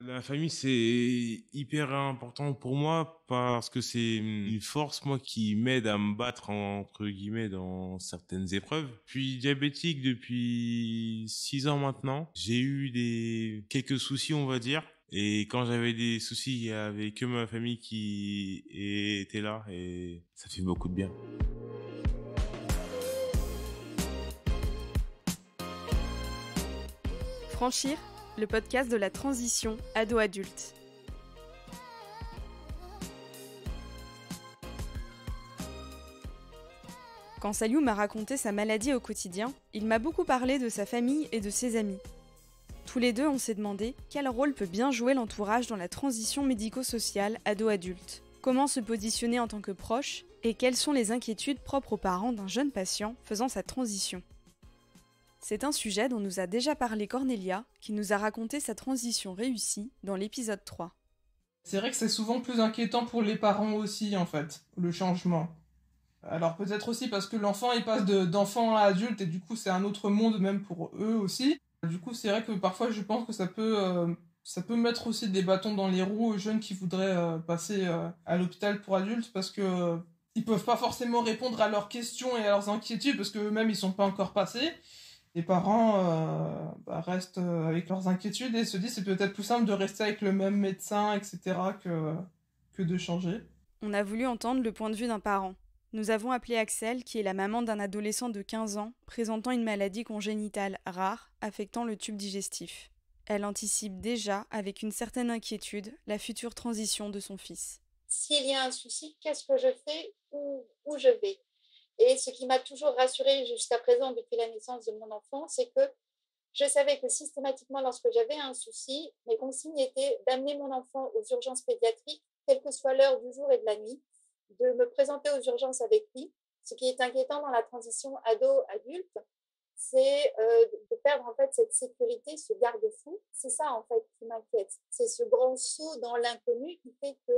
La famille, c'est hyper important pour moi parce que c'est une force, moi, qui m'aide à me battre, entre guillemets, dans certaines épreuves. Je suis diabétique depuis 6 ans maintenant. J'ai eu quelques soucis, on va dire. Et quand j'avais des soucis, il y avait que ma famille qui était là et ça fait beaucoup de bien. Franchir, le podcast de la transition ado-adulte. Quand Saliou m'a raconté sa maladie au quotidien, il m'a beaucoup parlé de sa famille et de ses amis. Tous les deux, on s'est demandé quel rôle peut bien jouer l'entourage dans la transition médico-sociale ado-adulte. Comment se positionner en tant que proche et quelles sont les inquiétudes propres aux parents d'un jeune patient faisant sa transition. C'est un sujet dont nous a déjà parlé Cornelia, qui nous a raconté sa transition réussie dans l'épisode 3. C'est vrai que c'est souvent plus inquiétant pour les parents aussi, en fait, le changement. Alors peut-être aussi parce que l'enfant, il passe d'enfant à adulte, et du coup, c'est un autre monde, même pour eux aussi. Du coup, c'est vrai que parfois, je pense que ça peut mettre aussi des bâtons dans les roues aux jeunes qui voudraient passer à l'hôpital pour adultes, parce que ils peuvent pas forcément répondre à leurs questions et à leurs inquiétudes, parce qu'eux-mêmes, ils sont pas encore passés. Les parents restent avec leurs inquiétudes et se disent c'est peut-être plus simple de rester avec le même médecin, etc., que de changer. On a voulu entendre le point de vue d'un parent. Nous avons appelé Axel, qui est la maman d'un adolescent de 15 ans, présentant une maladie congénitale rare, affectant le tube digestif. Elle anticipe déjà, avec une certaine inquiétude, la future transition de son fils. S'il y a un souci, qu'est-ce que je fais, où je vais? Et ce qui m'a toujours rassurée jusqu'à présent depuis la naissance de mon enfant, c'est que je savais que systématiquement, lorsque j'avais un souci, mes consignes étaient d'amener mon enfant aux urgences pédiatriques, quelle que soit l'heure du jour et de la nuit, de me présenter aux urgences avec lui. Ce qui est inquiétant dans la transition ado-adulte, c'est de perdre en fait cette sécurité, ce garde-fou. C'est ça en fait qui m'inquiète. C'est ce grand saut dans l'inconnu qui fait que,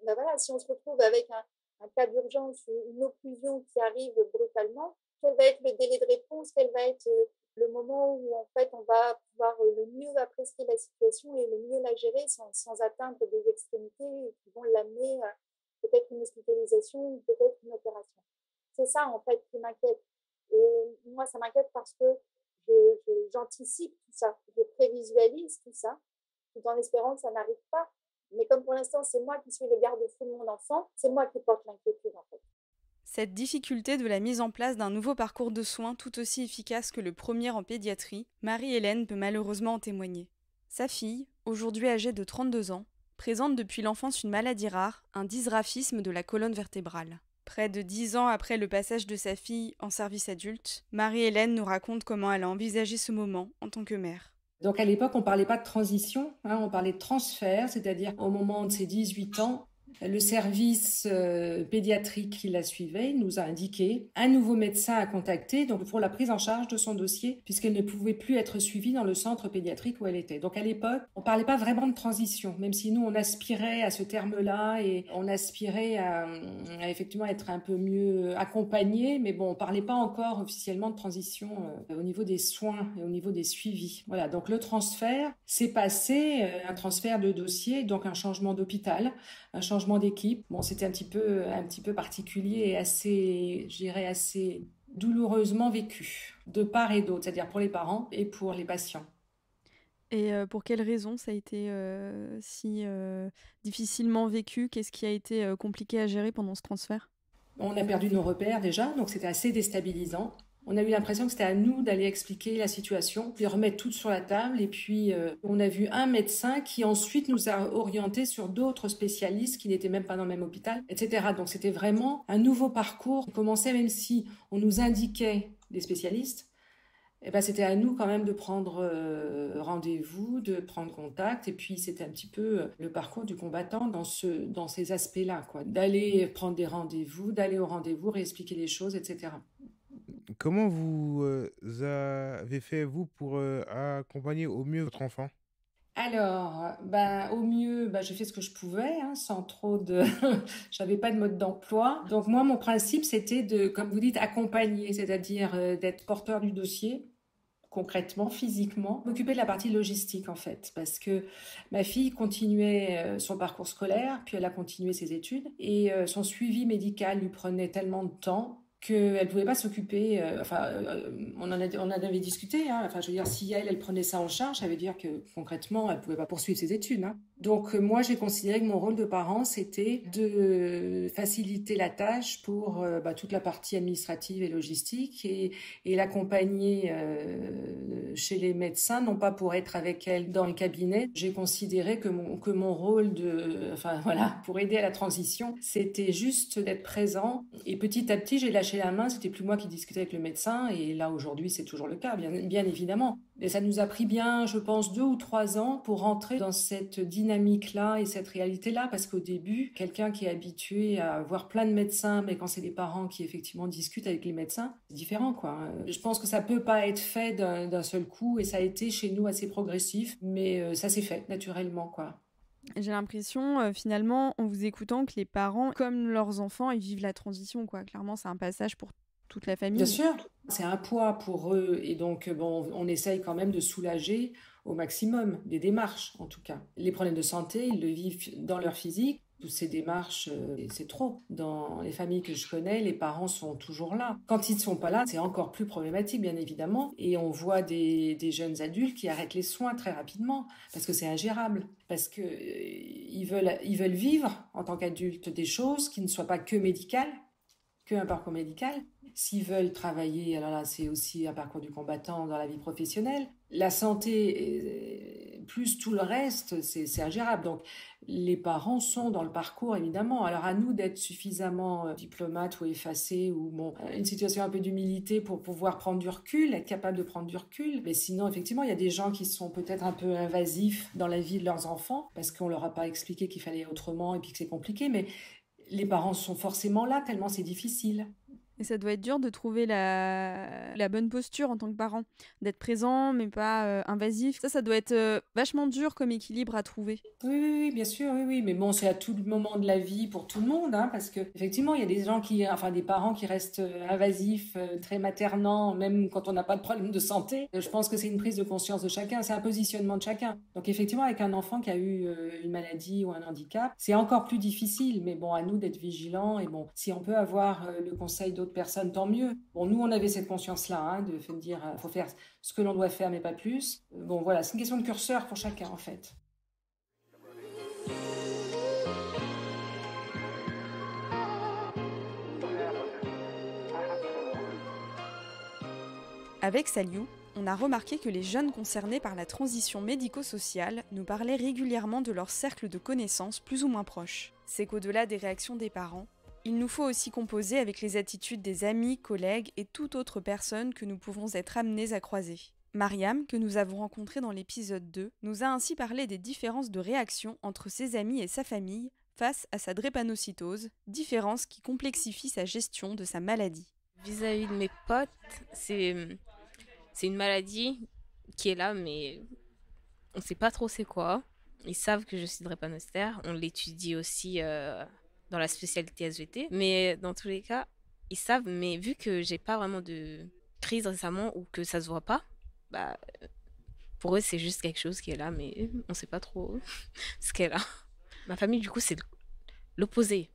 voilà, si on se retrouve avec un cas d'urgence ou une occlusion qui arrive brutalement, quel va être le délai de réponse, quel va être le moment où en fait on va pouvoir le mieux apprécier la situation et le mieux la gérer sans atteindre des extrémités qui vont l'amener à peut-être une hospitalisation ou peut-être une opération. C'est ça en fait qui m'inquiète. Et moi ça m'inquiète parce que j'anticipe tout ça, je prévisualise tout ça, tout en espérant que ça n'arrive pas. Mais comme pour l'instant c'est moi qui suis le garde-fou de mon enfant, c'est moi qui porte l'inquiétude en fait. Cette difficulté de la mise en place d'un nouveau parcours de soins tout aussi efficace que le premier en pédiatrie, Marie-Hélène peut malheureusement en témoigner. Sa fille, aujourd'hui âgée de 32 ans, présente depuis l'enfance une maladie rare, un dysgraphisme de la colonne vertébrale. Près de 10 ans après le passage de sa fille en service adulte, Marie-Hélène nous raconte comment elle a envisagé ce moment en tant que mère. Donc à l'époque, on parlait pas de transition, on parlait de transfert, c'est-à-dire au moment de ses 18 ans, le service pédiatrique qui la suivait nous a indiqué un nouveau médecin à contacter donc pour la prise en charge de son dossier puisqu'elle ne pouvait plus être suivie dans le centre pédiatrique où elle était. Donc à l'époque, on parlait pas vraiment de transition, même si nous on aspirait à ce terme-là et on aspirait à effectivement être un peu mieux accompagnés, mais bon, on parlait pas encore officiellement de transition au niveau des soins et au niveau des suivis. Voilà, donc le transfert s'est passé, un transfert de dossier, donc un changement d'hôpital, un changement d'équipe. Bon, c'était un petit peu particulier et assez, je dirais, assez douloureusement vécu, de part et d'autre, c'est-à-dire pour les parents et pour les patients. Et pour quelles raisons ça a été si difficilement vécu? Qu'est-ce qui a été compliqué à gérer pendant ce transfert? On a perdu nos repères déjà, donc c'était assez déstabilisant. On a eu l'impression que c'était à nous d'aller expliquer la situation, puis remettre tout sur la table. Et puis, on a vu un médecin qui ensuite nous a orientés sur d'autres spécialistes qui n'étaient même pas dans le même hôpital, etc. Donc, c'était vraiment un nouveau parcours qui commençait, même si on nous indiquait des spécialistes. Eh ben, c'était à nous quand même de prendre rendez-vous, de prendre contact. Et puis, c'était un petit peu le parcours du combattant dans ces aspects-là, quoi. D'aller prendre des rendez-vous, d'aller au rendez-vous, réexpliquer les choses, etc. Comment vous avez fait, vous, pour accompagner au mieux votre enfant? Alors, au mieux, j'ai fait ce que je pouvais, sans trop de... J'avais pas de mode d'emploi. Donc moi, mon principe, c'était de, comme vous dites, accompagner, c'est-à-dire d'être porteur du dossier, concrètement, physiquement, m'occuper de la partie logistique en fait, parce que ma fille continuait son parcours scolaire, puis elle a continué ses études, et son suivi médical lui prenait tellement de temps qu'elle ne pouvait pas s'occuper, on en avait discuté, hein, enfin je veux dire, si elle prenait ça en charge, ça veut dire que concrètement, elle ne pouvait pas poursuivre ses études. Hein. Donc moi, j'ai considéré que mon rôle de parent, c'était de faciliter la tâche pour toute la partie administrative et logistique et l'accompagner chez les médecins, non pas pour être avec elle dans le cabinet. J'ai considéré que mon rôle pour aider à la transition, c'était juste d'être présent. Et petit à petit, j'ai lâché la main, c'était plus moi qui discutais avec le médecin, et là aujourd'hui c'est toujours le cas, bien évidemment. Mais ça nous a pris bien, je pense, 2 ou 3 ans pour rentrer dans cette dynamique-là et cette réalité-là, parce qu'au début, quelqu'un qui est habitué à voir plein de médecins, mais quand c'est les parents qui effectivement discutent avec les médecins, c'est différent, quoi. Je pense que ça peut pas être fait d'un seul coup, et ça a été chez nous assez progressif, mais ça s'est fait naturellement, quoi. J'ai l'impression, finalement, en vous écoutant, que les parents, comme leurs enfants, ils vivent la transition, quoi. Clairement, c'est un passage pour toute la famille. Bien sûr, c'est un poids pour eux, et donc on essaye quand même de soulager au maximum des démarches, en tout cas. Les problèmes de santé, ils le vivent dans leur physique. Toutes ces démarches, c'est trop. Dans les familles que je connais, les parents sont toujours là. Quand ils ne sont pas là, c'est encore plus problématique, bien évidemment. Et on voit des jeunes adultes qui arrêtent les soins très rapidement parce que c'est ingérable. Parce que ils veulent vivre en tant qu'adultes des choses qui ne soient pas que médicales, qu'un parcours médical. S'ils veulent travailler, alors là, c'est aussi un parcours du combattant dans la vie professionnelle. La santé, plus tout le reste, c'est ingérable. Donc, les parents sont dans le parcours, évidemment. Alors, à nous d'être suffisamment diplomates ou effacés, ou une situation un peu d'humilité pour pouvoir prendre du recul, être capable de prendre du recul. Mais sinon, effectivement, il y a des gens qui sont peut-être un peu invasifs dans la vie de leurs enfants, parce qu'on leur a pas expliqué qu'il fallait autrement et puis que c'est compliqué. Mais les parents sont forcément là, tellement c'est difficile. Et ça doit être dur de trouver la bonne posture en tant que parent, d'être présent mais pas invasif. Ça doit être vachement dur comme équilibre à trouver. Oui, bien sûr, oui. Mais bon, c'est à tout moment de la vie pour tout le monde, hein, parce que effectivement, il y a des parents qui restent invasifs, très maternants, même quand on n'a pas de problème de santé. Je pense que c'est une prise de conscience de chacun, c'est un positionnement de chacun. Donc effectivement, avec un enfant qui a eu une maladie ou un handicap, c'est encore plus difficile. Mais bon, à nous d'être vigilants, et bon, si on peut avoir le conseil d'autres personnes, tant mieux. Bon, nous, on avait cette conscience-là, hein, de dire, faut faire ce que l'on doit faire, mais pas plus. Bon, voilà, c'est une question de curseur pour chacun, en fait. Avec Saliou, on a remarqué que les jeunes concernés par la transition médico-sociale nous parlaient régulièrement de leur cercle de connaissances plus ou moins proches. C'est qu'au-delà des réactions des parents, il nous faut aussi composer avec les attitudes des amis, collègues et toute autre personne que nous pouvons être amenés à croiser. Mariam, que nous avons rencontrée dans l'épisode 2, nous a ainsi parlé des différences de réaction entre ses amis et sa famille face à sa drépanocytose, différences qui complexifient sa gestion de sa maladie. Vis-à-vis de mes potes, c'est une maladie qui est là, mais on ne sait pas trop c'est quoi. Ils savent que je suis drépanocytaire, on l'étudie aussi dans la spécialité SVT, mais dans tous les cas, ils savent, mais vu que j'ai pas vraiment de crise récemment ou que ça se voit pas, pour eux c'est juste quelque chose qui est là, mais on sait pas trop ce qu'elle a. Ma famille, du coup, c'est l'opposé.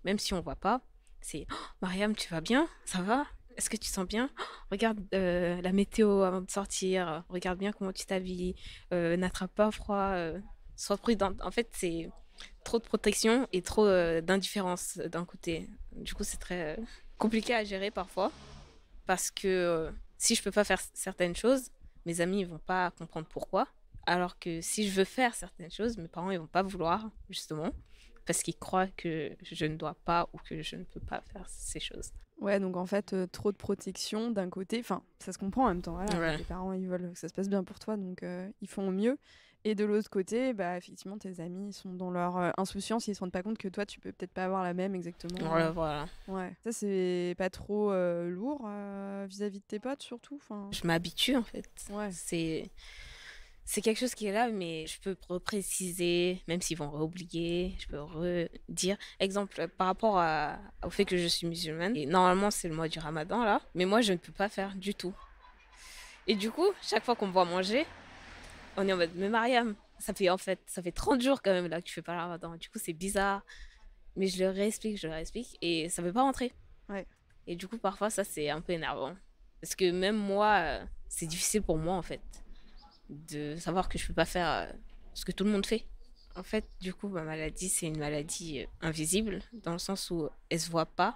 Même si on voit pas, c'est Mariam, tu vas bien? Ça va? Est-ce que tu te sens bien? Regarde la météo avant de sortir, regarde bien comment tu t'habilles, n'attrape pas froid, sois prudente. En fait, c'est trop de protection et trop d'indifférence d'un côté. Du coup, c'est très compliqué à gérer parfois parce que si je peux pas faire certaines choses, mes amis ils vont pas comprendre pourquoi. Alors que si je veux faire certaines choses, mes parents ils vont pas vouloir, justement, parce qu'ils croient que je ne dois pas ou que je ne peux pas faire ces choses. Ouais, donc en fait, trop de protection d'un côté, enfin, ça se comprend en même temps, voilà, Ouais. tes parents, ils veulent que ça se passe bien pour toi, donc ils font au mieux. Et de l'autre côté, effectivement, tes amis, ils sont dans leur insouciance, ils se rendent pas compte que toi, tu peux peut-être pas avoir la même exactement. Ouais, voilà. Ouais, ça, c'est pas trop lourd vis-à-vis de tes potes, surtout. Je m'habitue, en fait. Ouais. C'est quelque chose qui est là, mais je peux repréciser, même s'ils vont oublier, je peux redire. Exemple, par rapport au fait que je suis musulmane, et normalement c'est le mois du Ramadan là, mais moi je ne peux pas faire du tout. Et du coup, chaque fois qu'on me voit manger, on est en mode, mais Mariam, ça fait 30 jours quand même là que tu fais pas le ramadan. Du coup, c'est bizarre. Mais je leur explique, et ça veut pas rentrer. Ouais. Et du coup, parfois, ça, c'est un peu énervant. Parce que même moi, c'est difficile pour moi, en fait, de savoir que je peux pas faire ce que tout le monde fait. En fait, du coup, ma maladie, c'est une maladie invisible, dans le sens où elle se voit pas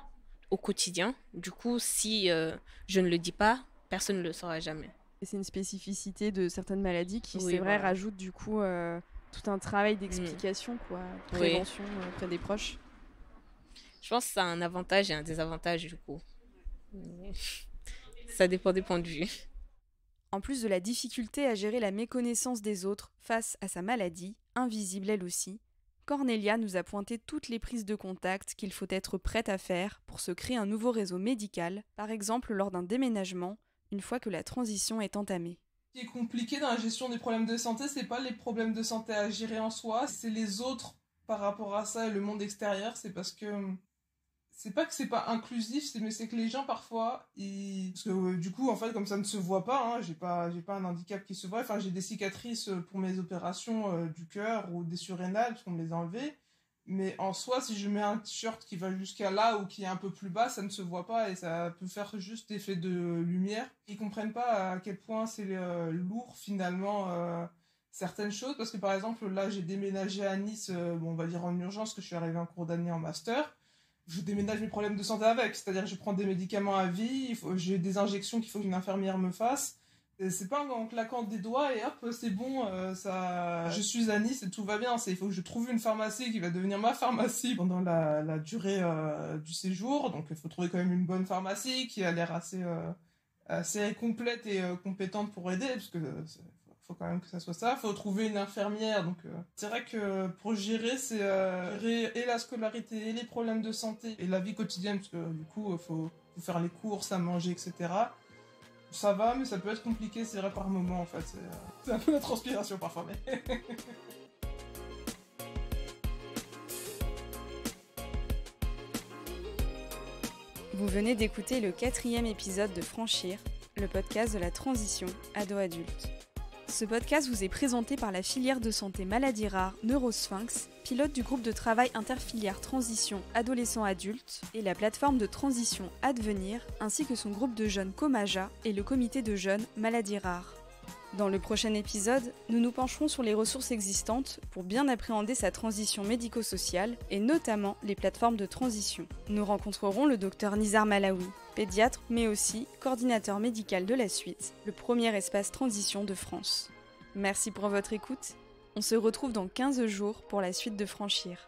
au quotidien. Du coup, si je ne le dis pas, personne ne le saura jamais. Et c'est une spécificité de certaines maladies qui, Oui, c'est vrai, voilà. rajoute du coup tout un travail d'explication, quoi, de Oui. prévention auprès des proches. Je pense que ça a un avantage et un désavantage, du coup. Mais ça dépend des points de vue. En plus de la difficulté à gérer la méconnaissance des autres face à sa maladie, invisible elle aussi, Cornelia nous a pointé toutes les prises de contact qu'il faut être prête à faire pour se créer un nouveau réseau médical, par exemple lors d'un déménagement, une fois que la transition est entamée. Ce qui est compliqué dans la gestion des problèmes de santé, c'est pas les problèmes de santé à gérer en soi, c'est les autres par rapport à ça et le monde extérieur. C'est parce que c'est pas que c'est pas inclusif, mais c'est que les gens parfois, parce que du coup en fait comme ça ne se voit pas, hein, j'ai pas un handicap qui se voit, enfin j'ai des cicatrices pour mes opérations du cœur ou des surrénales parce qu'on me les a enlevées, mais en soi si je mets un t-shirt qui va jusqu'à là ou qui est un peu plus bas, ça ne se voit pas et ça peut faire juste effet de lumière. Ils comprennent pas à quel point c'est lourd finalement certaines choses, parce que par exemple là j'ai déménagé à Nice, on va dire en urgence, que je suis arrivée en cours d'année en master. Je déménage mes problèmes de santé avec, c'est-à-dire que je prends des médicaments à vie, j'ai des injections qu'il faut qu'une infirmière me fasse. Et c'est pas en claquant des doigts et hop, c'est bon, je suis à Nice et tout va bien. Il faut que je trouve une pharmacie qui va devenir ma pharmacie pendant la durée du séjour. Donc il faut trouver quand même une bonne pharmacie qui a l'air assez complète et compétente pour aider, parce que faut quand même que ça soit ça. Faut trouver une infirmière, donc c'est vrai que pour gérer, c'est gérer et la scolarité et les problèmes de santé et la vie quotidienne, parce que du coup faut faire les courses, à manger, etc. Ça va, mais ça peut être compliqué, c'est vrai, par moment en fait. C'est un peu la transpiration parfois, mais Vous venez d'écouter le 4e épisode de Franchir, le podcast de la transition ado-adulte. Ce podcast vous est présenté par la filière de santé maladies rares Neurosphinx, pilote du groupe de travail interfilière transition adolescent-adulte et la plateforme de transition Advenir, ainsi que son groupe de jeunes Comaja et le comité de jeunes maladies rares. Dans le prochain épisode, nous nous pencherons sur les ressources existantes pour bien appréhender sa transition médico-sociale et notamment les plateformes de transition. Nous rencontrerons le docteur Nizar Malawi, pédiatre mais aussi coordinateur médical de la Suite, le premier espace transition de France. Merci pour votre écoute. On se retrouve dans 15 jours pour la suite de Franchir.